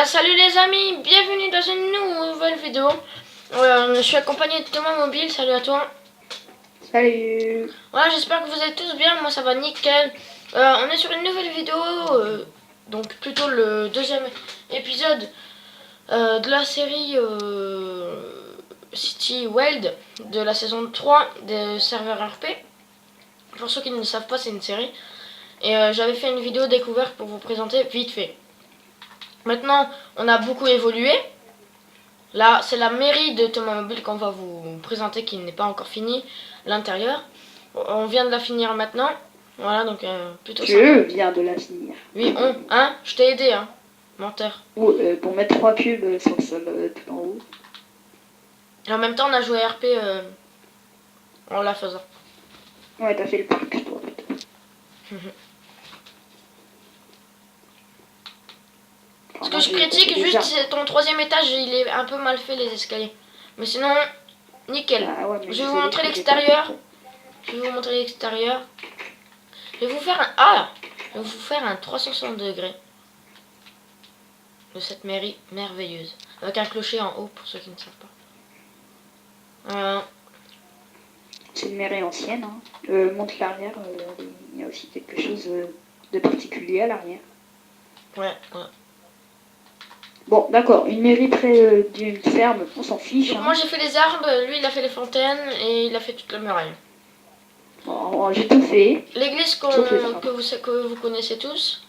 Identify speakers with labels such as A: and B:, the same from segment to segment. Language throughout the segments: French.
A: Salut les amis, bienvenue dans une nouvelle vidéo. Je suis accompagné de Thomas Mobile, salut à toi.
B: Salut.
A: Voilà, j'espère que vous êtes tous bien, moi ça va nickel. On est sur une nouvelle vidéo, donc plutôt le deuxième épisode de la série City Wild de la saison 3 des serveurs RP. Pour ceux qui ne le savent pas, c'est une série. Et j'avais fait une vidéo découverte pour vous présenter vite fait. Maintenant, on a beaucoup évolué. Là, c'est la mairie de Thomas Mobile qu'on va vous présenter qui n'est pas encore finie, l'intérieur. On vient de la finir maintenant. Voilà, donc plutôt sympa.
B: Je viens de la finir.
A: Oui, hein, je t'ai aidé, hein, menteur.
B: Pour mettre 3 cubes sur le sol tout en haut.
A: Et en même temps, on a joué RP en la faisant.
B: Ouais, t'as fait le parc, toi, putain.
A: Ce que je critique juste, c'est ton troisième étage, il est un peu mal fait, les escaliers. Mais sinon, nickel.
B: Ah ouais,
A: Je vais vous montrer l'extérieur. Je vais vous montrer l'extérieur. Je vais vous faire je vais vous faire un 360 degrés de cette mairie merveilleuse. Avec un clocher en haut, pour ceux qui ne savent pas.
B: C'est une mairie ancienne. Hein. Monte l'arrière, il y a aussi quelque chose de particulier à l'arrière.
A: Ouais.
B: Bon, d'accord, une mairie près d'une ferme, on s'en fiche.
A: Donc,
B: hein.
A: moi j'ai fait les arbres, lui il a fait les fontaines et il a fait toute la muraille.
B: Bon, j'ai tout fait.
A: L'église que vous connaissez tous.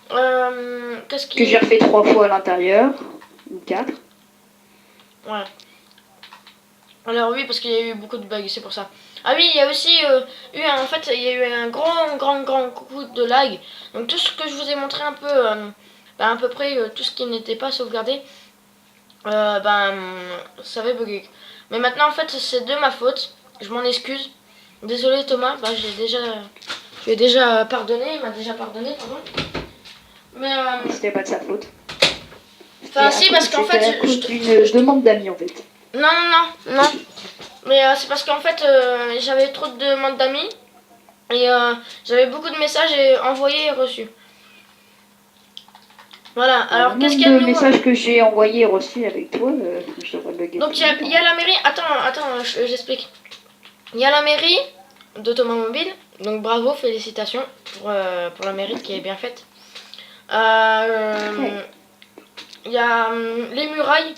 A: Qu'est-ce
B: Que j'ai refait 3 fois à l'intérieur, ou 4.
A: Ouais. Alors oui, parce qu'il y a eu beaucoup de bugs, c'est pour ça. Ah oui, il y a aussi il y a eu un grand coup de lag. Donc tout ce que je vous ai montré un peu, à peu près tout ce qui n'était pas sauvegardé, ça avait bugué. Mais maintenant en fait c'est de ma faute. Je m'en excuse. Désolé Thomas, je lui ai déjà pardonné, il m'a déjà pardonné, pardon. Mais
B: C'était pas de sa faute.
A: enfin si, parce qu'en fait
B: une demande d'amis en fait.
A: Non. Mais c'est parce qu'en fait, j'avais trop de demandes d'amis. Et j'avais beaucoup de messages envoyés et reçus. Voilà, alors qu'est-ce qu'il y a de nouveau?
B: Le message que j'ai envoyé et reçu avec toi, je devrais bugger.
A: Donc il y a la mairie. Attends, j'explique. Il y a la mairie de Thomas Mobile. Donc bravo, félicitations pour la mairie qui est bien faite. Il y a les murailles.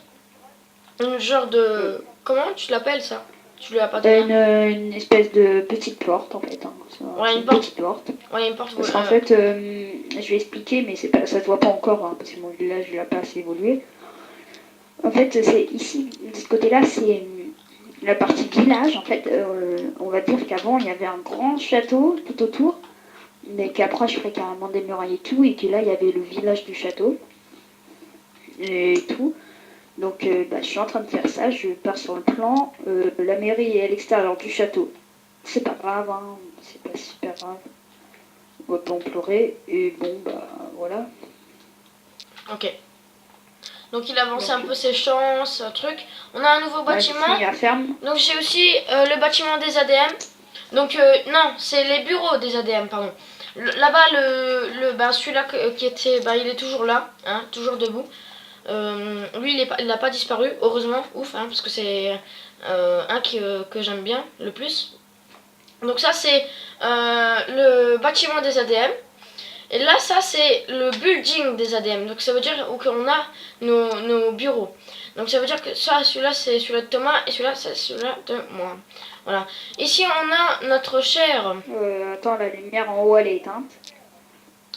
A: Une genre de... Comment tu l'appelles ça? Tu lui as pas donné
B: une espèce de petite porte en fait. Hein.
A: Ouais, une
B: petite porte.
A: Ouais, une porte.
B: Parce qu'en fait, je vais expliquer, mais pas, ça se voit pas encore, hein, parce que mon village il a pas assez évolué. En fait, c'est ici, de ce côté-là, c'est la partie village. En fait, on va dire qu'avant il y avait un grand château tout autour, mais qu'après je ferais carrément des murailles et tout, et que là il y avait le village du château et tout. Donc je suis en train de faire ça, je pars sur le plan. La mairie est à l'extérieur du château. C'est pas grave, hein, c'est pas super grave. On va pas en pleurer. Et bon, voilà.
A: Ok. Donc il avançait un peu ses champs, ce truc. On a un nouveau bâtiment.
B: La ferme.
A: Donc j'ai aussi le bâtiment des ADM. Donc non, c'est les bureaux des ADM, pardon. Là-bas, celui-là qui était, il est toujours là, hein, toujours debout. Lui, il n'a pas disparu, heureusement, ouf, hein, parce que c'est un que j'aime bien le plus. Donc ça, c'est le bâtiment des ADM. Et là, ça, c'est le building des ADM. Donc ça veut dire où on a nos bureaux. Donc ça veut dire que celui-là, c'est celui-là de Thomas et celui-là, c'est celui-là de moi. Voilà. Ici, on a notre cher...
B: Attends, la lumière en haut, elle est éteinte.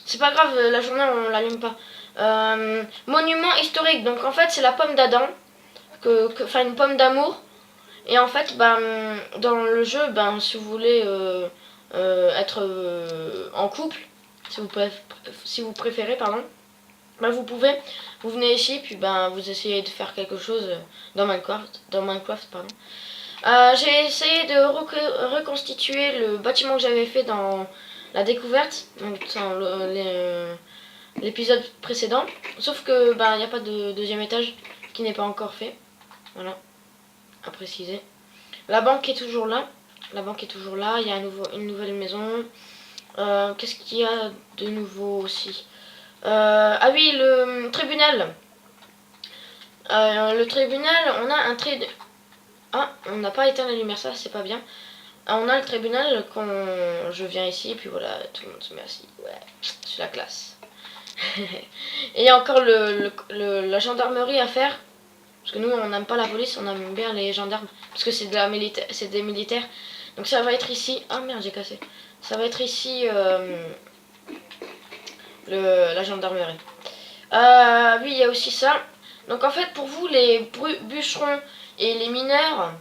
A: C'est pas grave, la journée, on l'allume pas. Monument historique. Donc en fait, c'est la pomme d'Adam. Enfin, une pomme d'amour. Et en fait, dans le jeu, si vous voulez être en couple, si vous préférez, pardon, vous pouvez, vous venez ici, puis vous essayez de faire quelque chose dans Minecraft, pardon. J'ai essayé de reconstituer le bâtiment que j'avais fait dans la découverte, donc dans l'épisode précédent, sauf que il n'y a pas de deuxième étage qui n'est pas encore fait, voilà, à préciser. La banque est toujours là, il y a une nouvelle maison. Qu'est-ce qu'il y a de nouveau aussi? Ah oui, le tribunal. Le tribunal, on a un tribunal. Ah, on n'a pas éteint la lumière, ça c'est pas bien. On a le tribunal quand je viens ici, et puis voilà, tout le monde se met assis. Ouais, c'est la classe. Et il y a encore la gendarmerie à faire. Parce que nous, on n'aime pas la police, on aime bien les gendarmes. Parce que c'est des militaires. Donc ça va être ici. Ah merde, j'ai cassé. Ça va être ici la gendarmerie. Oui, il y a aussi ça. Donc en fait, pour vous, les bûcherons et les mineurs,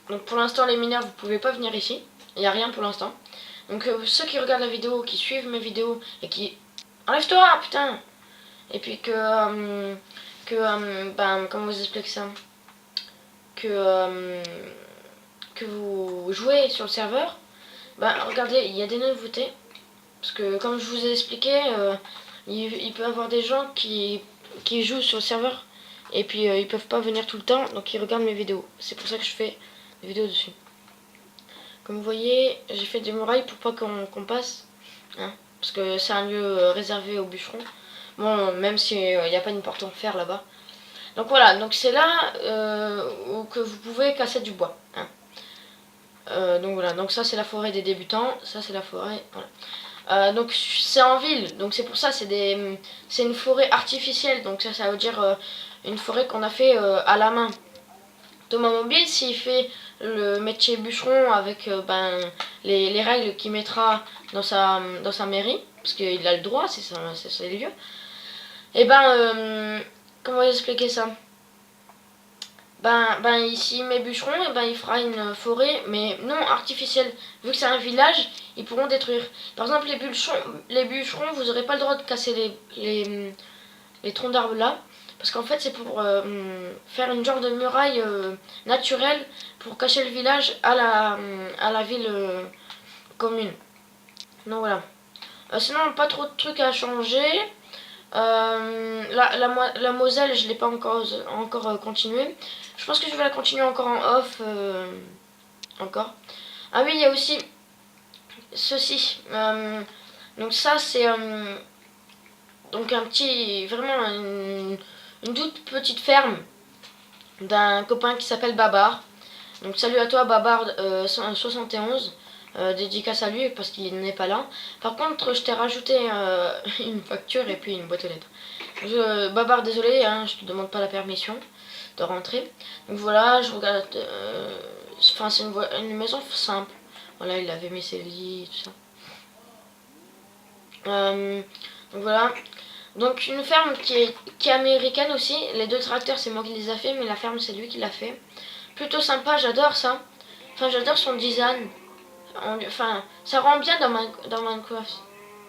A: donc pour l'instant, les mineurs, vous pouvez pas venir ici. Il n'y a rien pour l'instant. Donc ceux qui regardent la vidéo, qui suivent mes vidéos et qui... Enlève-toi, putain. Et puis ben, comment vous explique ça, que vous jouez sur le serveur, ben regardez, il y a des nouveautés. Parce que comme je vous ai expliqué, il peut y avoir des gens qui jouent sur le serveur et puis ils peuvent pas venir tout le temps, donc ils regardent mes vidéos. C'est pour ça que je fais des vidéos dessus. Comme vous voyez, j'ai fait des murailles pour pas qu'on passe, hein, parce que c'est un lieu réservé aux bûcherons. Bon, même s'il n'y a pas une porte en fer là-bas. Donc voilà, donc c'est là où que vous pouvez casser du bois, hein. Donc voilà, donc ça c'est la forêt des débutants, ça c'est la forêt, voilà. Donc c'est en ville, donc c'est pour ça, c'est une forêt artificielle, donc ça veut dire une forêt qu'on a fait à la main. Thomas Mobile, s'il fait le métier bûcheron avec ben, les règles qu'il mettra dans sa mairie, parce qu'il a le droit, c'est ses lieux, et ben, comment expliquer ça? Ben ici mes bûcherons, et ben il fera une forêt, mais non artificielle. Vu que c'est un village, ils pourront détruire. Par exemple, les bûcherons, vous n'aurez pas le droit de casser les troncs d'arbres là, parce qu'en fait c'est pour faire une genre de muraille naturelle pour cacher le village à la ville commune. Donc voilà. Sinon, pas trop de trucs à changer. La Moselle, je l'ai pas encore continué. Je pense que je vais la continuer encore en off. Encore. Ah oui, il y a aussi ceci. Donc ça, c'est donc un petit, vraiment une toute petite ferme d'un copain qui s'appelle Babar. Donc salut à toi Babar 71. Dédicace à lui parce qu'il n'est pas là. Par contre, je t'ai rajouté une facture et puis une boîte aux lettres. Babar, désolé, hein, je te demande pas la permission de rentrer. Donc voilà, je regarde. Enfin, c'est une maison simple. Voilà, il avait mis ses lits et tout ça. Donc voilà. Donc une ferme qui est américaine aussi. Les deux tracteurs, c'est moi qui les a fait, mais la ferme, c'est lui qui l'a fait. Plutôt sympa, j'adore ça. Enfin, j'adore son design. Enfin, ça rend bien dans Minecraft.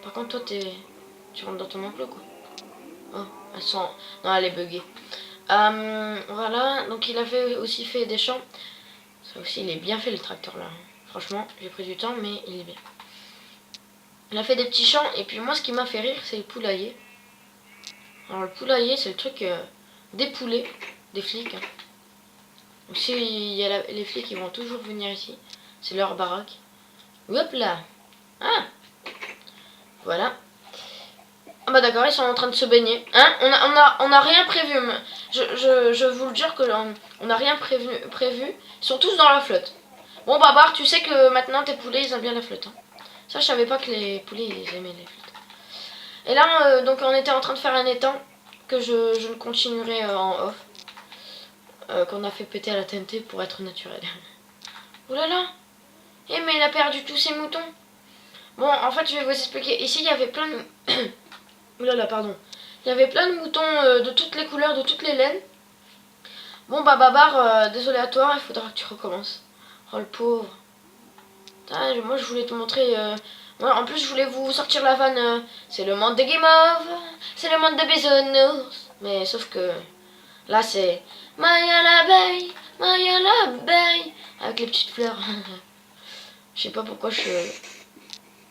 A: Par contre, toi, tu rentres dans ton enclos, quoi. Oh, elle sent... Non, elle est buggée. Voilà, donc il avait aussi fait des champs. Ça aussi, il est bien fait, le tracteur, là. Franchement, j'ai pris du temps, mais il est bien. Il a fait des petits champs, et puis moi, ce qui m'a fait rire, c'est le poulailler. Alors, le poulailler, c'est le truc des poulets, des flics, hein. Donc, si il y a les flics, ils vont toujours venir ici. C'est leur baraque. Hop là. Ah. Voilà. Ah bah d'accord, ils sont en train de se baigner. Hein, on a rien prévu. Je vous le jure que on n'a rien prévu. Ils sont tous dans la flotte. Bon Babar, tu sais que maintenant tes poulets ils aiment bien la flotte, hein. Ça je savais pas que les poulets ils aimaient les flottes. Et là donc on était en train de faire un étang que je ne continuerai en off. Qu'on a fait péter à la TNT pour être naturel. Ouh là là. Eh mais il a perdu tous ses moutons. Bon en fait je vais vous expliquer. Ici il y avait plein de... Ouh là là, pardon. Il y avait plein de moutons de toutes les couleurs, de toutes les laines. Bon bah Babar, désolé à toi, il faudra que tu recommences. Oh le pauvre. Putain, moi je voulais te montrer... Ouais, en plus je voulais vous sortir la vanne. C'est le monde des guimauves, c'est le monde des bisounours. Mais sauf que là c'est... Maya l'abeille, Maya l'abeille. Avec les petites fleurs. Je sais pas pourquoi je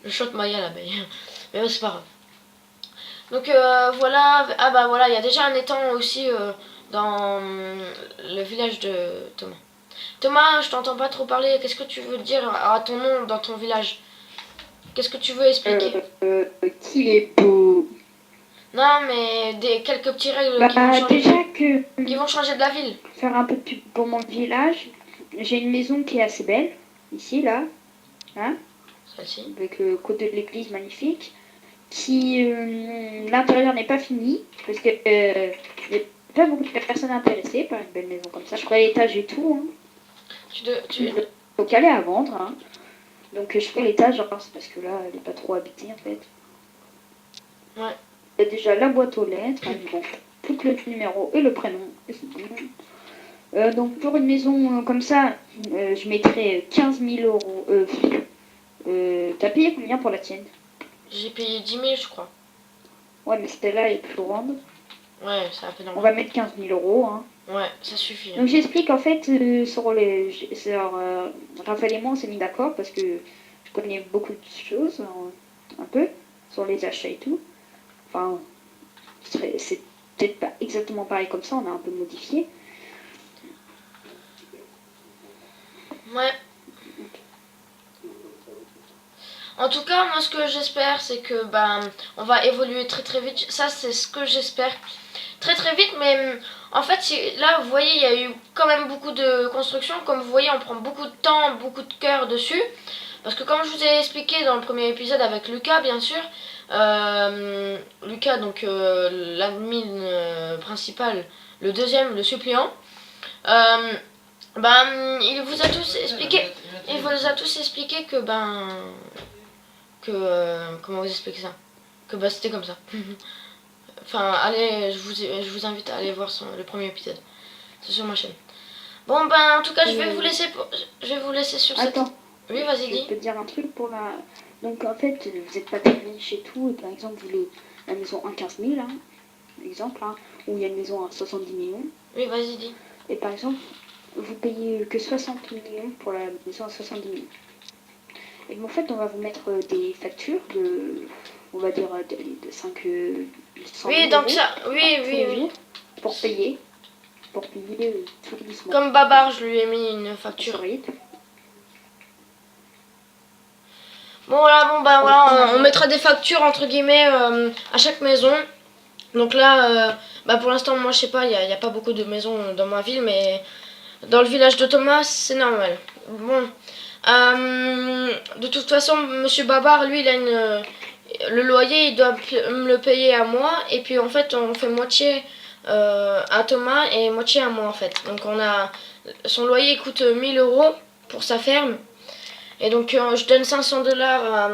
A: chante Maya l'abeille. Mais c'est pas grave. Donc voilà, ah bah voilà, il y a déjà un étang aussi dans le village de Thomas. Thomas, je t'entends pas trop parler, qu'est-ce que tu veux dire à ton nom dans ton village? Qu'est-ce que tu veux expliquer?
B: Qu'il est beau.
A: Non, mais quelques petits règles
B: Bah,
A: qui vont changer,
B: déjà que
A: qui vont changer de la ville.
B: faire un peu de pub pour mon village, j'ai une maison qui est assez belle, ici, là, hein,
A: Celle-ci.
B: avec le côté de l'église magnifique, qui, l'intérieur n'est pas fini, parce que il n'y a pas beaucoup de personnes intéressées par une belle maison comme ça. Je ferai l'étage et tout, hein. Donc elle est à vendre, hein. Donc je fais l'étage, hein, c'est parce que là, elle n'est pas trop habitée, en fait.
A: Ouais.
B: Il y a déjà la boîte aux lettres, hein, bon, tout le numéro et le prénom, et c'est bon. Donc pour une maison comme ça, je mettrais 15 000 euros. T'as payé combien pour la tienne?
A: J'ai payé 10 000, je crois.
B: Ouais, mais celle-là est plus grande.
A: Ouais, c'est un peu
B: On
A: normal.
B: va mettre 15 000 euros. Hein.
A: Ouais, ça suffit.
B: Donc j'explique en fait sur Raphaël et moi on s'est mis d'accord parce que je connais beaucoup de choses, un peu, sur les achats et tout. Enfin, c'est peut-être pas exactement pareil comme ça, on a un peu modifié.
A: Ouais. En tout cas, moi ce que j'espère, c'est que on va évoluer très très vite. Ça, c'est ce que j'espère. Très très vite, mais en fait, là, vous voyez, il y a eu quand même beaucoup de construction. Comme vous voyez, on prend beaucoup de temps, beaucoup de cœur dessus. Parce que comme je vous ai expliqué dans le premier épisode avec Lucas, bien sûr, Lucas, donc l'admin principal, le deuxième, le suppléant, il vous a tous expliqué, que comment vous expliquer ça, que c'était comme ça. Enfin, allez, je vous invite à aller voir le premier épisode. C'est sur ma chaîne. Bon, en tout cas, je vais vous laisser sur cette...
B: Attends,
A: Oui, vas-y,
B: je
A: dis.
B: peux te dire un truc pour la... Donc en fait, vous n'êtes pas très riche et tout, et par exemple, vous voulez la maison à 15 000, hein, exemple, hein, ou il y a une maison à 70 millions.
A: Oui, vas-y, dis.
B: Et par exemple, vous payez que 60 millions pour la maison à 70 millions. Et en fait, on va vous mettre des factures de, on va dire, de 5, 100
A: Oui,
B: 000
A: donc
B: euros,
A: ça, oui,
B: tous
A: oui,
B: les
A: oui.
B: jours, pour payer tous les mois.
A: Comme Babar, je lui ai mis une facture.
B: Sur Reddit.
A: Bon, voilà, voilà, on mettra des factures, entre guillemets, à chaque maison. Donc là, pour l'instant, moi, je sais pas, il n'y a pas beaucoup de maisons dans ma ville, mais dans le village de Thomas, c'est normal. Bon, de toute façon, Monsieur Babar, lui, il a le loyer, il doit me le payer à moi, et puis en fait, on fait moitié à Thomas et moitié à moi, en fait. Donc son loyer coûte 1000 euros pour sa ferme, et donc je donne 500 dollars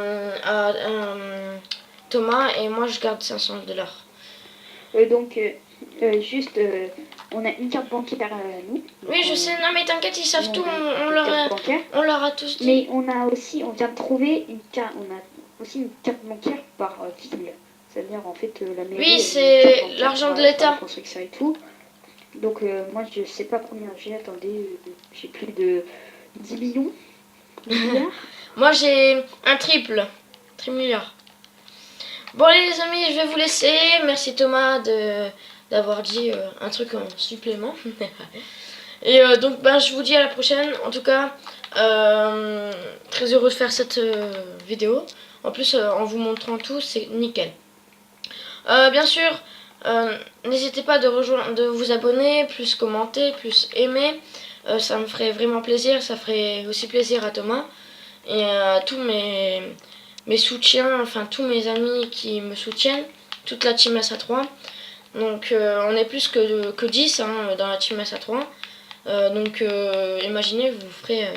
A: à Thomas, et moi, je garde 500 dollars.
B: Donc, juste, on a une carte bancaire à nous.
A: Oui, je sais, non mais t'inquiète, ils savent tout, on leur a tous dit.
B: Mais on vient de trouver on a aussi une carte bancaire par ville. C'est-à-dire, en fait, la mairie...
A: Oui, c'est l'argent de l'État.
B: La construction et tout. Donc, moi, je sais pas combien j'ai, attendez, j'ai plus de 10 millions.
A: Moi, j'ai un triple milliard. Bon, allez, les amis, je vais vous laisser. Merci Thomas d'avoir dit un truc en supplément. Et donc, je vous dis à la prochaine. En tout cas, très heureux de faire cette vidéo. En plus, en vous montrant tout, c'est nickel. Bien sûr, n'hésitez pas de vous abonner, plus commenter, plus aimer. Ça me ferait vraiment plaisir. Ça ferait aussi plaisir à Thomas et à tous mes soutiens, enfin tous mes amis qui me soutiennent, toute la team SA3. Donc on est plus que 10 dans la team SA3. Donc imaginez, vous ferez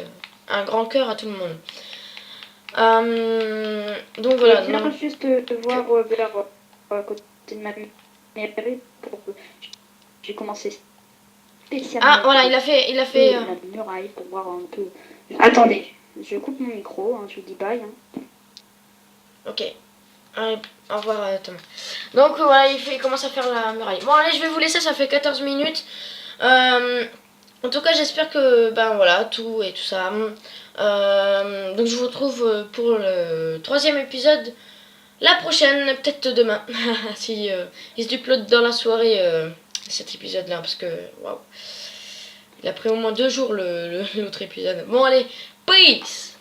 A: un grand cœur à tout le monde. Donc voilà.
B: Je viens juste te voir vers à côté de ma mairie pour que j'ai commencé spécialement.
A: Ah voilà, il a fait
B: la muraille pour voir un peu. Attendez, je coupe mon micro, je vous dis bye.
A: Ok. Allez, au revoir Thomas. Donc voilà, il commence à faire la muraille. Bon allez, je vais vous laisser, ça fait 14 minutes. En tout cas, j'espère que voilà, tout et tout ça. Donc je vous retrouve pour le 3e épisode la prochaine, peut-être demain. Si il se upload dans la soirée cet épisode là, parce que waouh. Il a pris au moins 2 jours l'autre épisode. Bon allez, peace.